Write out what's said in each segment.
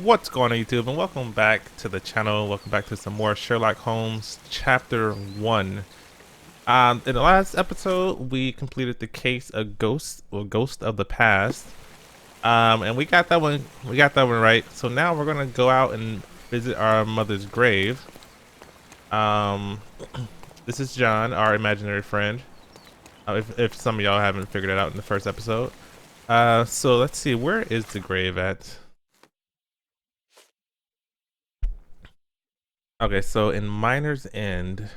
What's going on YouTube, and welcome back to the channel. Welcome back to some more Sherlock Holmes chapter 1. In the last episode we completed the case of Ghost of the Past. And we got that one right. So now we're gonna go out and visit our mother's grave. Um this is John, our imaginary friend. If some of y'all haven't figured it out in the first episode. So let's see, where is the grave at? Okay, so in Miner's End.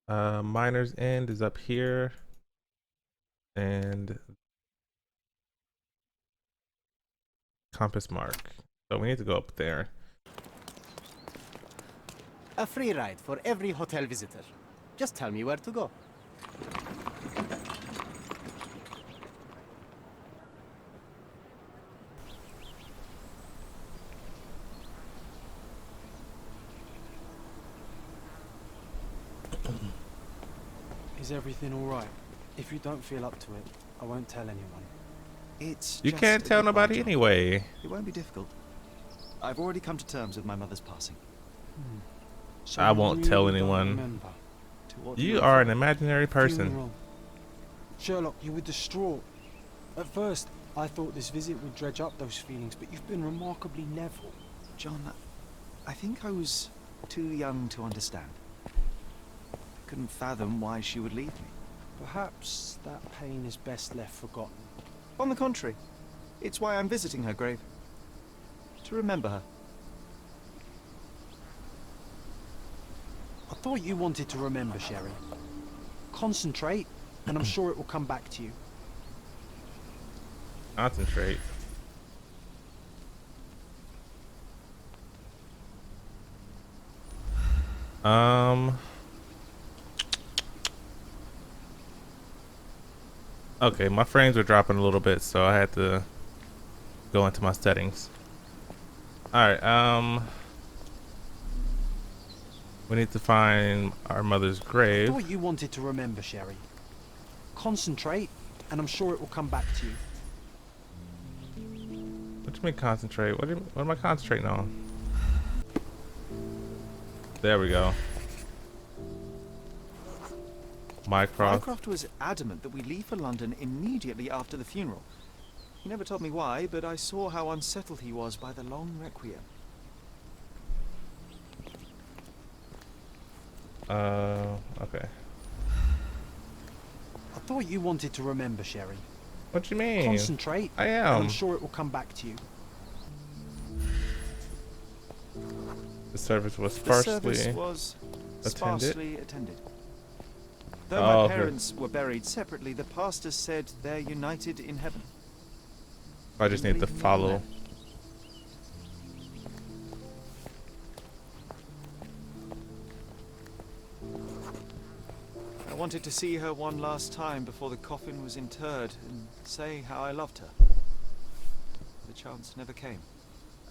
Miner's End is up here. And compass mark. So we need to go up there. A free ride for every hotel visitor. Just tell me where to go. Is everything all right? If you don't feel up to it, I won't tell anyone. It's You just can't a tell goodbye nobody job. anyway. It won't be difficult. I've already come to terms with my mother's passing. So I you won't tell really don't anyone. remember? To what You are an imaginary person. Funeral. Sherlock, you were distraught. At first, I thought this visit would dredge up those feelings, but you've been remarkably level. John, I think I was too young to understand. I couldn't fathom why she would leave me. Perhaps that pain is best left forgotten. On the contrary, it's why I'm visiting her grave. To remember her. I thought you wanted to remember, Sherry. Concentrate, and I'm sure it will come back to you. Concentrate. Okay, my frames are dropping a little bit, so I had to go into my settings. Alright, we need to find our mother's I grave. thought you wanted to remember, Sherry. Concentrate, and I'm sure it will come back to you. What do you mean concentrate? What am I concentrating on? There we go. Mycroft. Mycroft was adamant that we leave for London immediately after the funeral. He never told me why, but I saw how unsettled he was by the long requiem. Okay. I thought you wanted to remember, Sherry. What do you mean? Concentrate, I and am. I'm sure it will come back to you. The service was The service sparsely was attended. sparsely attended. Though Oh, my okay. parents were buried separately, the pastor said they're united in heaven. I just need to Leave me follow. alone. I wanted to see her one last time before the coffin was interred and say how I loved her. The chance never came.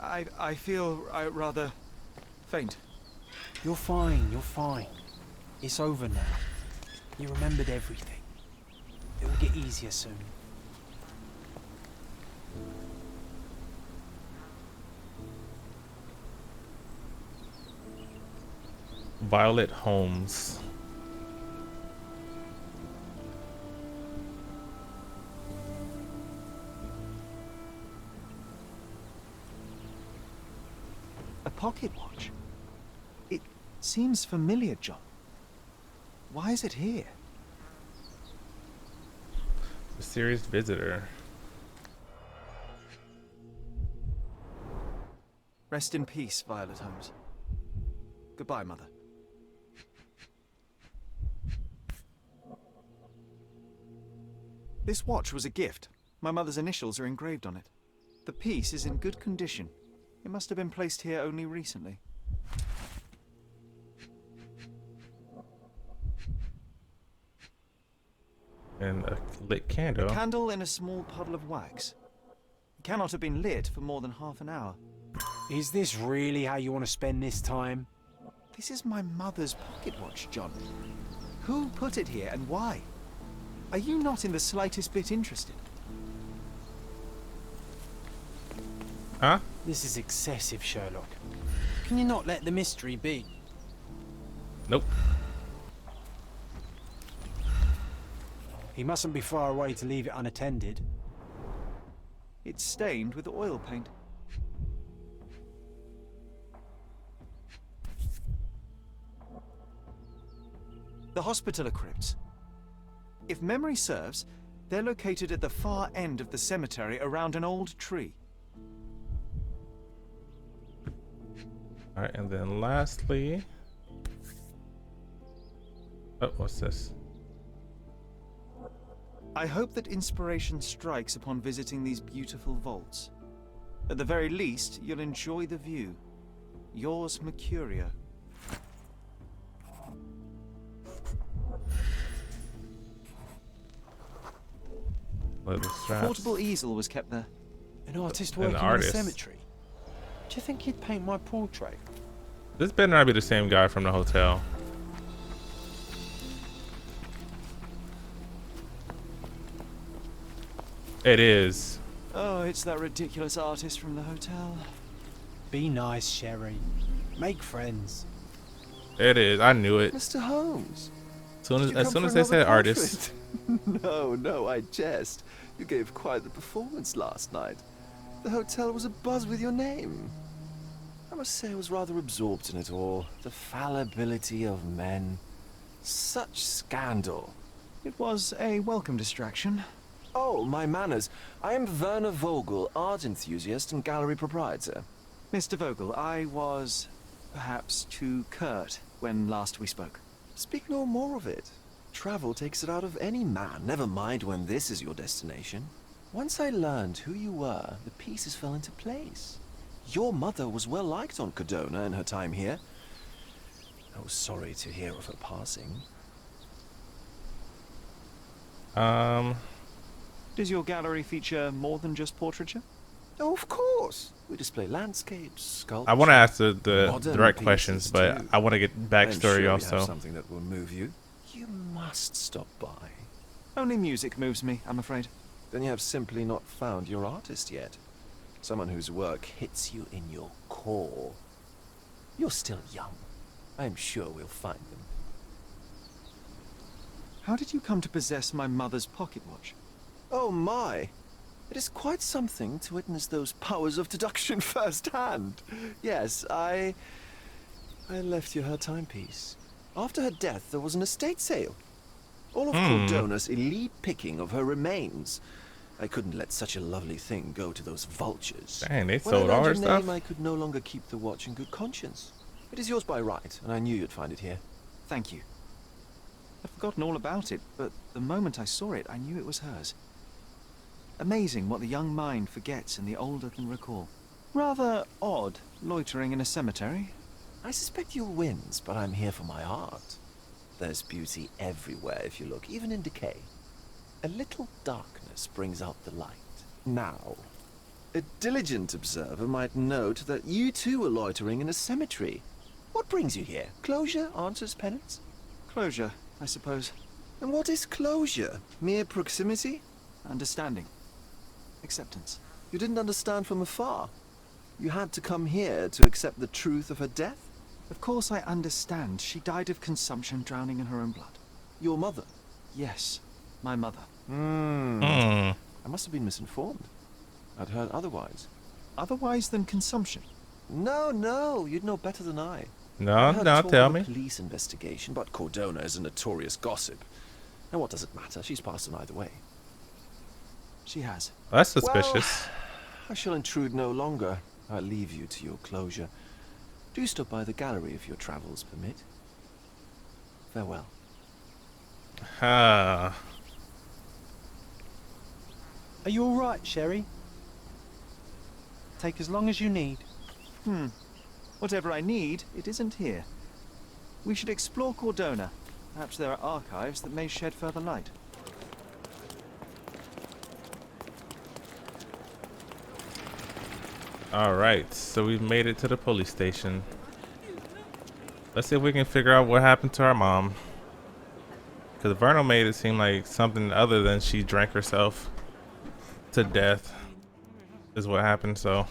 I feel rather faint. You're fine, you're fine. It's over now. You remembered everything. It will get easier soon. Violet Holmes. A pocket watch. It seems familiar, John. Why is it here? Mysterious visitor. Rest in peace, Violet Holmes. Goodbye, Mother. This watch was a gift. My mother's initials are engraved on it. The piece is in good condition. It must have been placed here only recently. And a lit candle. A candle in a small puddle of wax. It cannot have been lit for more than half an hour. Is this really how you want to spend this time? This is my mother's pocket watch, John. Who put it here and why? Are you not in the slightest bit interested? Huh? This is excessive, Sherlock. Can you not let the mystery be? Nope. He mustn't be far away to leave it unattended. It's stained with oil paint. The Hospitaller crypts. If memory serves, they're located at the far end of the cemetery around an old tree. All right, and then lastly, oh, what's this? I hope that inspiration strikes upon visiting these beautiful vaults. At the very least, you'll enjoy the view. Yours, Mercurio. Leather straps. Portable easel was kept there. An artist An working in a artist. cemetery. Do you think he'd paint my portrait? This better not be the same guy from the hotel. It is. Oh, it's that ridiculous artist from the hotel. Be nice, Sherry. Make friends. It is. I knew it. Mr. Holmes. As soon as they said artist. No, I jest. You gave quite the performance last night. The hotel was abuzz with your name. I must say I was rather absorbed in it all. The fallibility of men. Such scandal. It was a welcome distraction. Oh, my manners. I am Werner Vogel, art enthusiast and gallery proprietor. Mr. Vogel, I was perhaps too curt when last we spoke. Speak no more of it. Travel takes it out of any man, never mind when this is your destination. Once I learned who you were, the pieces fell into place. Your mother was well liked on Codona in her time here. I was sorry to hear of her passing. Does your gallery feature more than just portraiture? Oh, of course. We display landscapes, sculpture. I want to ask the modern direct pieces questions, but too. I want to get I'm backstory sure we have also. something that will move you. You must stop by. Only music moves me, I'm afraid. Then you have simply not found your artist yet. Someone whose work hits you in your core. You're still young. I'm sure we'll find them. How did you come to possess my mother's pocket watch? Oh my! It is quite something to witness those powers of deduction firsthand. Yes, I left you her timepiece. After her death, there was an estate sale. All of Cordona's elite picking of her remains. I couldn't let such a lovely thing go to those vultures. Dang, they When I sold all learned her your stuff. name, I could no longer keep the watch in good conscience. It is yours by right, and I knew you'd find it here. Thank you. I'd forgotten all about it, but the moment I saw it, I knew it was hers. Amazing what the young mind forgets and the older can recall. Rather odd, loitering in a cemetery. I suspect you'll wins, but I'm here for my art. There's beauty everywhere if you look, even in decay. A little darkness brings out the light. Now, a diligent observer might note that you too are loitering in a cemetery. What brings you here? Closure answers penance? Closure, I suppose. And what is closure? Mere proximity? Understanding. Acceptance. You didn't understand from afar. You had to come here to accept the truth of her death? Of course I understand. She died of consumption, drowning in her own blood. Your mother? Yes, my mother. I must have been misinformed. I'd heard otherwise. Otherwise than consumption. No, you'd know better than I. No, I heard no, talk tell of a me. police investigation, but Cordona is a notorious gossip. And what does it matter? She's passed on either way. She has. That's suspicious. I shall intrude no longer. I'll leave you to your closure. Do stop by the gallery if your travels permit. Farewell. Ah. Are you all right, Sherry? Take as long as you need. Whatever I need, it isn't here. We should explore Cordona. Perhaps there are archives that may shed further light. Alright, so we've made it to the police station. Let's see if we can figure out what happened to our mom. Because Verno made it seem like something other than she drank herself to death is what happened. So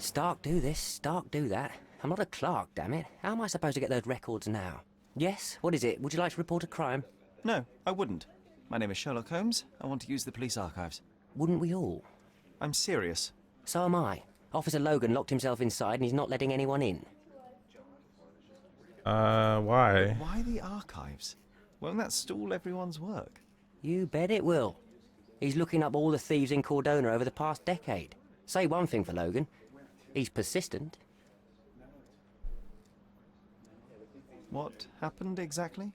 Stark do this, Stark do that. I'm not a clerk, damn it. How am I supposed to get those records now? Yes? What is it? Would you like to report a crime? No, I wouldn't. My name is Sherlock Holmes. I want to use the police archives. Wouldn't we all? I'm serious. So am I. Officer Logan locked himself inside and he's not letting anyone in. Why? Why the archives? Won't that stall everyone's work? You bet it will. He's looking up all the thieves in Cordona over the past decade. Say one thing for Logan. He's persistent. What happened exactly?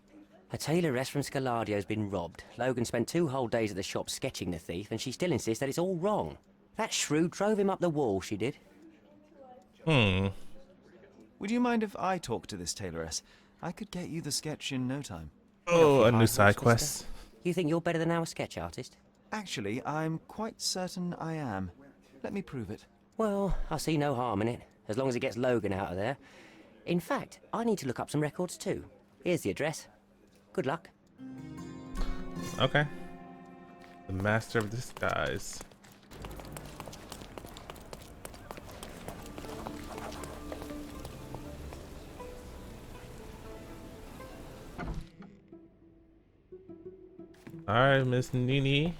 A tailoress from Scaladio's been robbed. Logan spent 2 whole days at the shop sketching the thief, and she still insists that it's all wrong. That shrew drove him up the wall, she did. Would you mind if I talk to this tailoress? I could get you the sketch in no time. Oh, a new Hard side horse, quest. mister. You think you're better than our sketch artist? Actually, I'm quite certain I am. Let me prove it. Well, I see no harm in it, as long as it gets Logan out of there. In fact, I need to look up some records too. Here's the address. Good luck. Okay. The Master of Disguise. Alright, Miss Nini.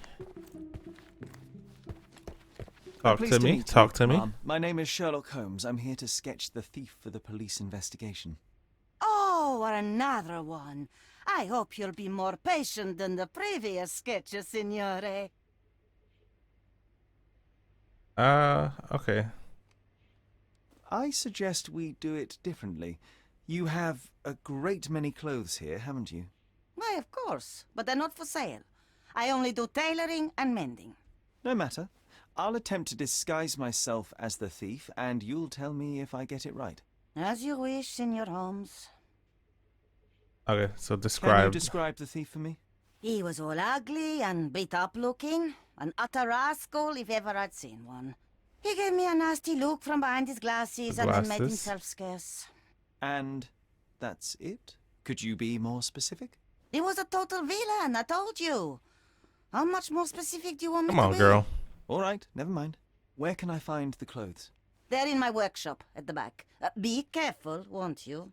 Talk Pleased to me. meet you, Talk to me. Ma'am. My name is Sherlock Holmes. I'm here to sketch the thief for the police investigation. Oh, another one. I hope you'll be more patient than the previous sketches, Signore. Okay. I suggest we do it differently. You have a great many clothes here, haven't you? Why, of course, but they're not for sale. I only do tailoring and mending. No matter. I'll attempt to disguise myself as the thief, and you'll tell me if I get it right. As you wish, Senor Holmes. Okay, so Can you describe. describe the thief for me? He was all ugly and beat up looking. An utter rascal if ever I'd seen one. He gave me a nasty look from behind his glasses The and then made glasses. himself scarce. And that's it? Could you be more specific? He was a total villain, I told you. How much more specific do you want me Come to on, be? girl. All right, never mind. Where can I find the clothes? They're in my workshop at the back. Be careful, won't you?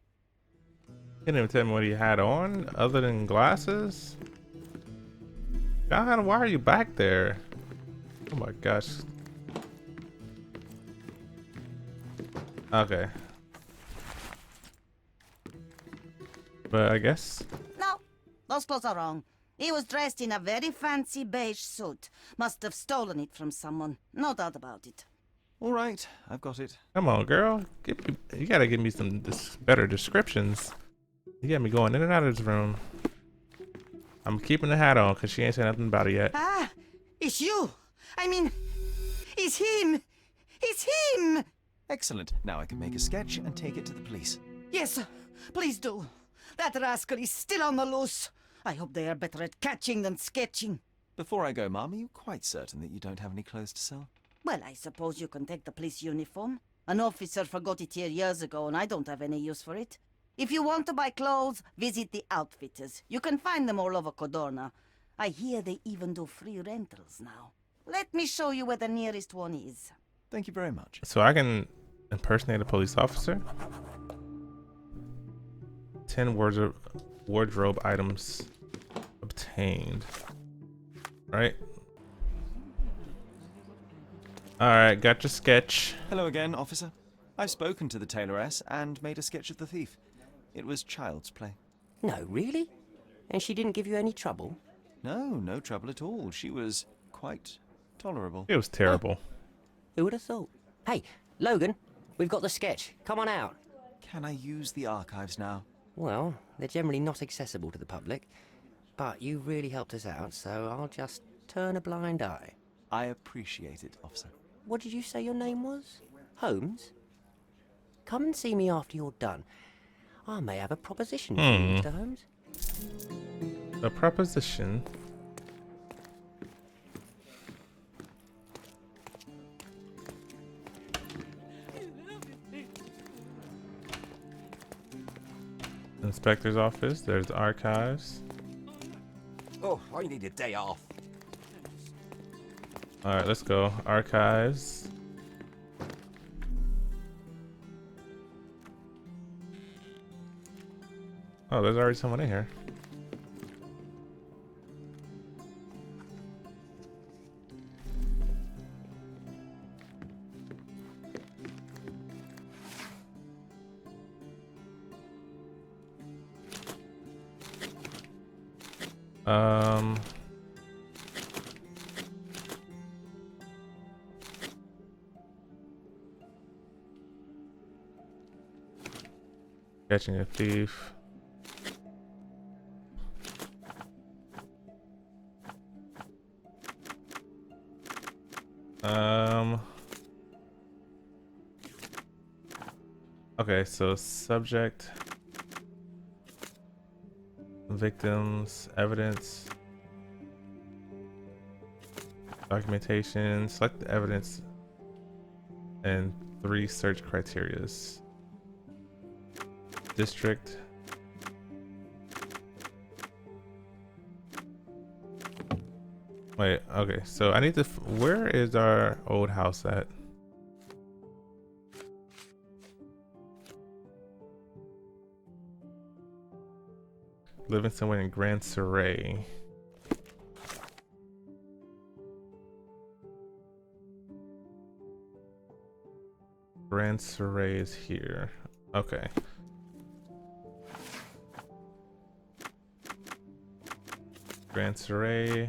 You didn't even tell me what he had on, other than glasses. God, why are you back there? Oh my gosh. Okay. But I guess. No, those clothes are wrong. He was dressed in a very fancy beige suit. Must have stolen it from someone. No doubt about it. All right, I've got it. Come on, girl. You gotta give me some better descriptions. You got me going in and out of this room. I'm keeping the hat on because she ain't said nothing about it yet. Ah, it's you. I mean, it's him. It's him. Excellent. Now I can make a sketch and take it to the police. Yes, please do. That rascal is still on the loose. I hope they are better at catching than sketching. Before I go, Mum, are you quite certain that you don't have any clothes to sell? Well, I suppose you can take the police uniform. An officer forgot it here years ago, and I don't have any use for it. If you want to buy clothes, visit the outfitters. You can find them all over Codorna. I hear they even do free rentals now. Let me show you where the nearest one is. Thank you very much. So I can impersonate a police officer. 10 wardrobe items obtained. Right. Alright, got your sketch. Hello again, officer. I've spoken to the tailoress and made a sketch of the thief. It was child's play. No, really? And she didn't give you any trouble? No trouble at all. She was quite tolerable. It was terrible. Who would have thought? Hey, Logan, we've got the sketch. Come on out. Can I use the archives now? Well, they're generally not accessible to the public, but you really helped us out, so I'll just turn a blind eye. I appreciate it, officer. What did you say your name was? Holmes? Come and see me after you're done. I may have a proposition for you, Mr. Holmes. A proposition. Inspector's office. There's archives. Oh, I need a day off. All right, let's go. Archives. Oh, there's already someone in here. Um. Catching a thief. Okay, so subject, victims, evidence, documentation, select the evidence, and 3 search criterias. District. Wait, okay, so I need to, where is our old house at? Living somewhere in Grand Surrey. Grand Surrey is here. Okay. Grand Surrey,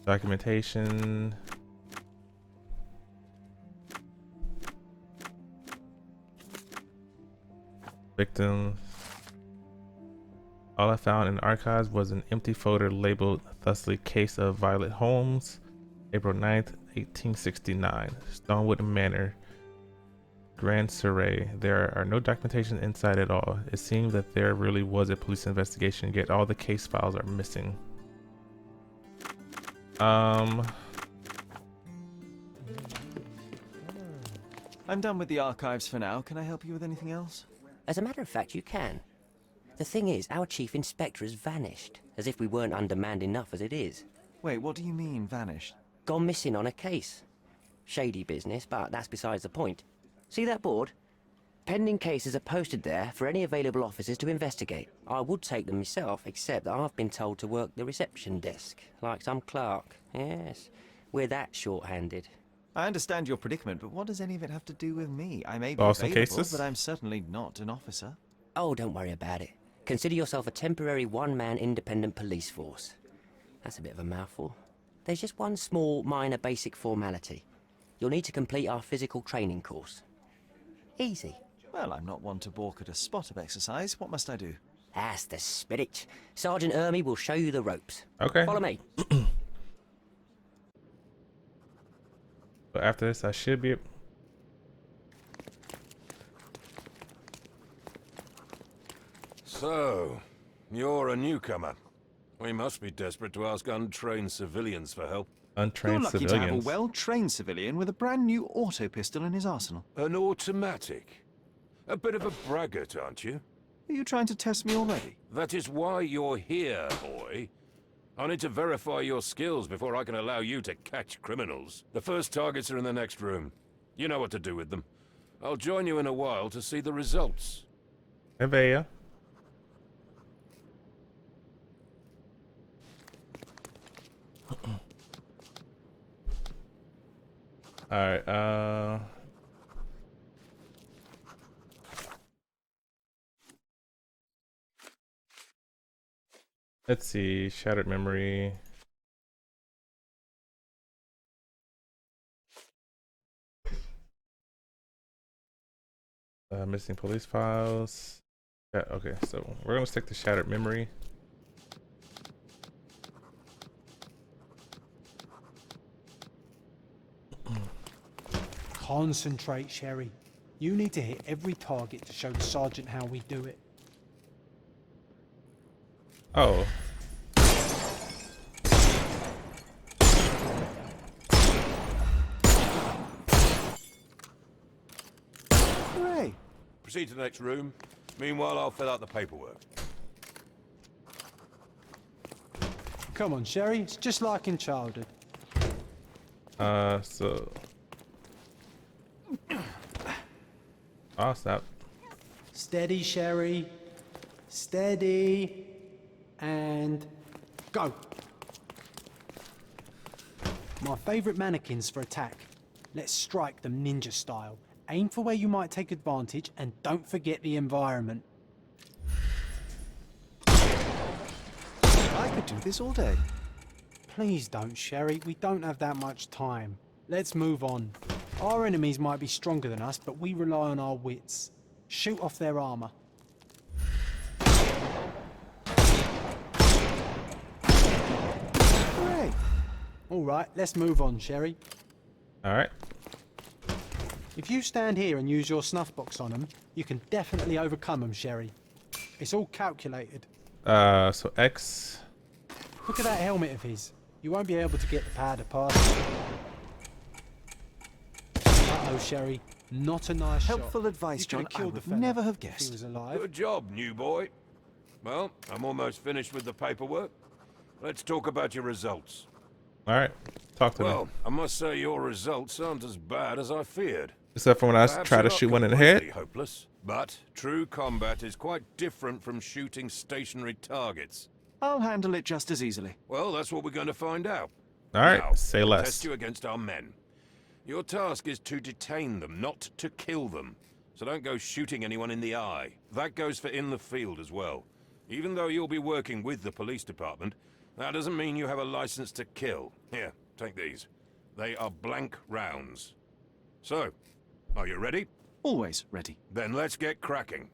documentation. Victims. All I found in archives was an empty folder labeled thusly Case of Violet Holmes, April 9th, 1869, Stonewood Manor, Grand Surrey. There are no documentation inside at all. It seems that there really was a police investigation, yet all the case files are missing. I'm done with the archives for now. Can I help you with anything else? As a matter of fact, you can. The thing is, our chief inspector has vanished, as if we weren't undermanned enough as it is. Wait, what do you mean, vanished? Gone missing on a case. Shady business, but that's besides the point. See that board? Pending cases are posted there for any available officers to investigate. I would take them myself, except that I've been told to work the reception desk, like some clerk. Yes, we're that short-handed. I understand your predicament, but what does any of it have to do with me? I may be Lost available, cases? but I'm certainly not an officer. Oh, don't worry about it. Consider yourself a temporary one-man independent police force. That's a bit of a mouthful. There's just one small, minor basic formality. You'll need to complete our physical training course. Easy. Well, I'm not one to balk at a spot of exercise. What must I do? That's the spirit. Sergeant Ermy will show you the ropes. Okay. Follow me. But after this, I should be. So, you're a newcomer. We must be desperate to ask untrained civilians for help. Untrained You're lucky civilians. to have a well-trained civilian with a brand new auto pistol in his arsenal. An automatic. A bit of a braggart, aren't you? Are you trying to test me already? That is why you're here, boy. I need to verify your skills before I can allow you to catch criminals. The first targets are in the next room. You know what to do with them. I'll join you in a while to see the results. Hey, Vaya. Alright, let's see, shattered memory. Missing police files. Yeah, okay, so we're gonna stick to shattered memory. Concentrate, Sherry. You need to hit every target to show the sergeant how we do it. Oh. Hooray! Proceed to the next room. Meanwhile, I'll fill out the paperwork. Come on, Sherry. It's just like in childhood. So. Oh, snap. Steady, Sherry. Steady. And go. My favourite mannequins for attack. Let's strike them ninja style. Aim for where you might take advantage and don't forget the environment. I could do this all day. Please don't, Sherry. We don't have that much time. Let's move on. Our enemies might be stronger than us, but we rely on our wits. Shoot off their armor. Hooray! All right, let's move on, Sherry. All right. If you stand here and use your snuff box on them, you can definitely overcome them, Sherry. It's all calculated. So X. Look at that helmet of his. You won't be able to get the powder past. Uh-oh, Sherry. Not a nice Helpful shot. advice, You John. could've I killed would the fella never have if he guessed. was alive. Good job, new boy. Well, I'm almost finished with the paperwork. Let's talk about your results. All right. Talk to me. Well, I must say your results aren't as bad as I feared. Except for when I Perhaps try you're to not shoot one in the completely head. hopeless, but true combat is quite different from shooting stationary targets. I'll handle it just as easily. Well, that's what we're going to find out. All right. Now, Say we'll less. Test you against our men. Your task is to detain them, not to kill them. So don't go shooting anyone in the eye. That goes for in the field as well. Even though you'll be working with the police department, that doesn't mean you have a license to kill. Here, take these. They are blank rounds. So, are you ready? Always ready. Then let's get cracking.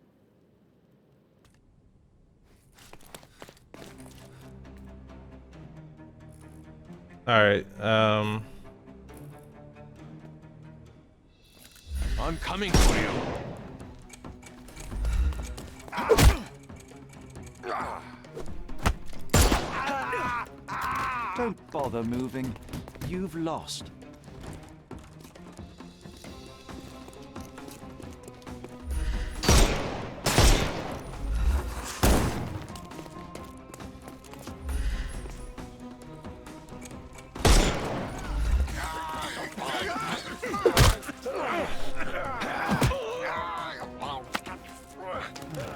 All right. I'm coming for you. Don't bother moving. You've lost.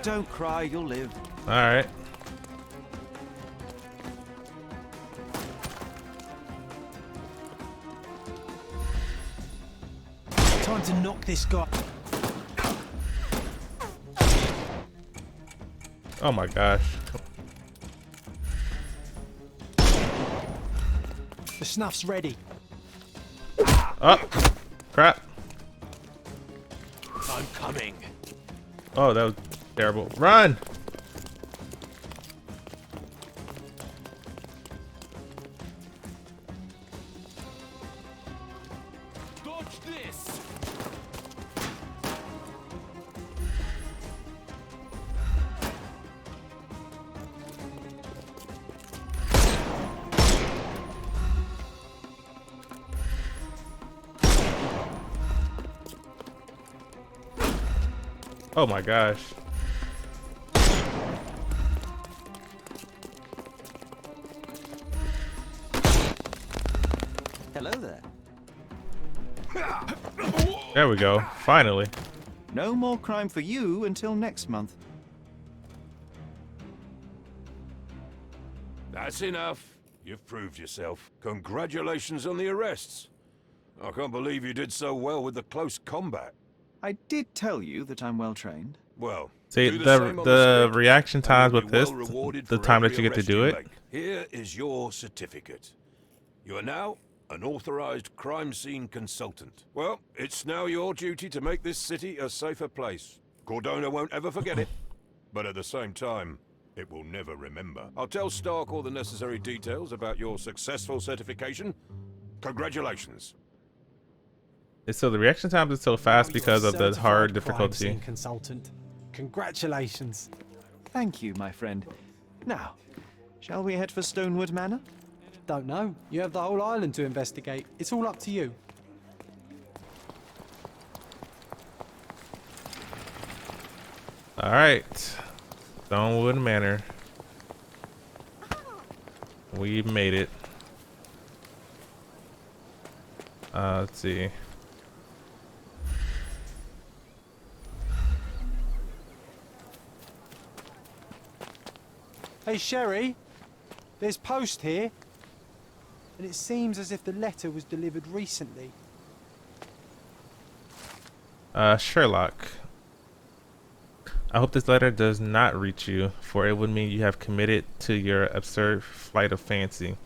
Don't cry, you'll live. All right. Time to knock this guy. Oh my gosh. The snuff's ready. Oh, crap. I'm coming. Oh, that was terrible. Run! Dodge this. Oh my gosh. Hello there. There we go. Finally. No more crime for you until next month. That's enough. You've proved yourself. Congratulations on the arrests. I can't believe you did so well with the close combat. I did tell you that I'm well trained. Well, See, do the same on street, reaction and times you'll with be this, well rewarded the for time that every you get to arrest do you it. make. Here is your certificate. You are now an authorized crime scene consultant. Well, it's now your duty to make this city a safer place. Cordona won't ever forget it, but at the same time, it will never remember. I'll tell Stark all the necessary details about your successful certification. Congratulations. So the reaction times is so fast Now you're because a of the hard certified crime difficulty. scene consultant. Congratulations. Thank you, my friend. Now, shall we head for Stonewood Manor? Don't know. You have the whole island to investigate. It's all up to you. All right, Stonewood Manor. We've made it. Let's see. Hey, Sherry, there's post here. And it seems as if the letter was delivered recently. Sherlock, I hope this letter does not reach you, for it would mean you have committed to your absurd flight of fancy.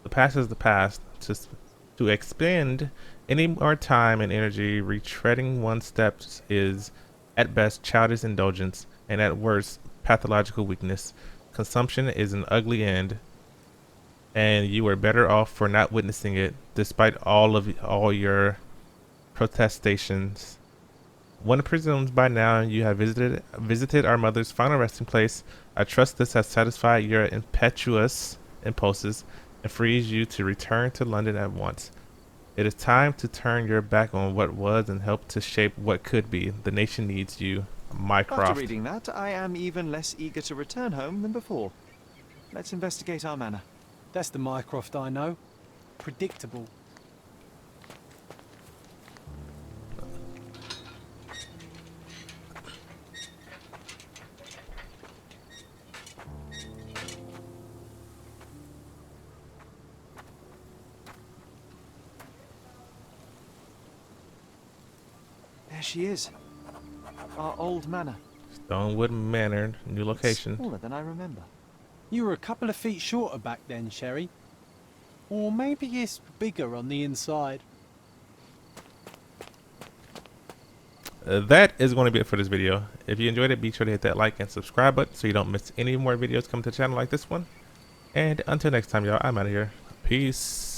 The past is the past. To expend any more time and energy retreading one's steps is, at best, childish indulgence, and at worst, pathological weakness. Consumption is an ugly end, and you are better off for not witnessing it, despite all your protestations. One presumes by now you have visited our mother's final resting place. I trust this has satisfied your impetuous impulses and frees you to return to London at once. It is time to turn your back on what was and help to shape what could be. The nation needs you. Mycroft. After reading that, I am even less eager to return home than before. Let's investigate our manor. That's the Mycroft I know. Predictable. There she is. Our old manor. Stonewood Manor, new location. Smaller than I remember. You were a couple of feet shorter back then, Sherry. Or maybe it's bigger on the inside. That is going to be it for this video. If you enjoyed it, be sure to hit that like and subscribe button so you don't miss any more videos coming to the channel like this one. And until next time, y'all, I'm out of here. Peace.